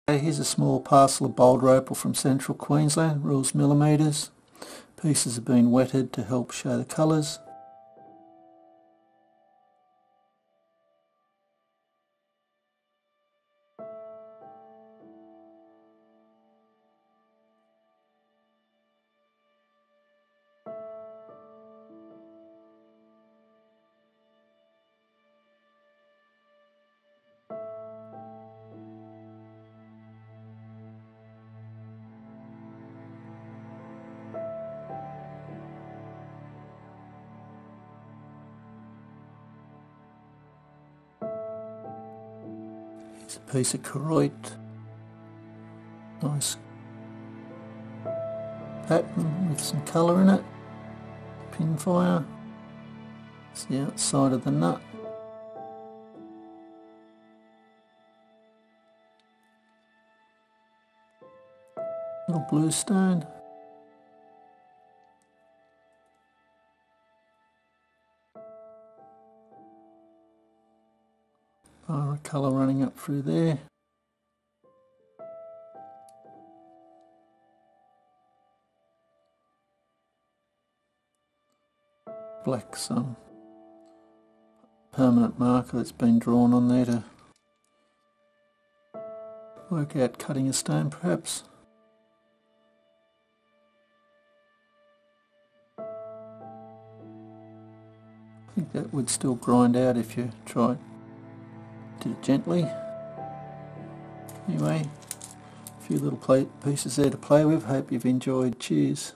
Here's a small parcel of Boulder Opal from central Queensland, rules millimetres. Pieces have been wetted to help show the colours. It's a piece of Koroit, nice pattern with some colour in it, pinfire. It's the outside of the nut. Little blue stone. Bar of colour running up through there. Black some permanent marker that's been drawn on there to work out cutting a stone perhaps. I think that would still grind out if you tried. Did it gently. Anyway, a few little pieces there to play with. Hope you've enjoyed. Cheers.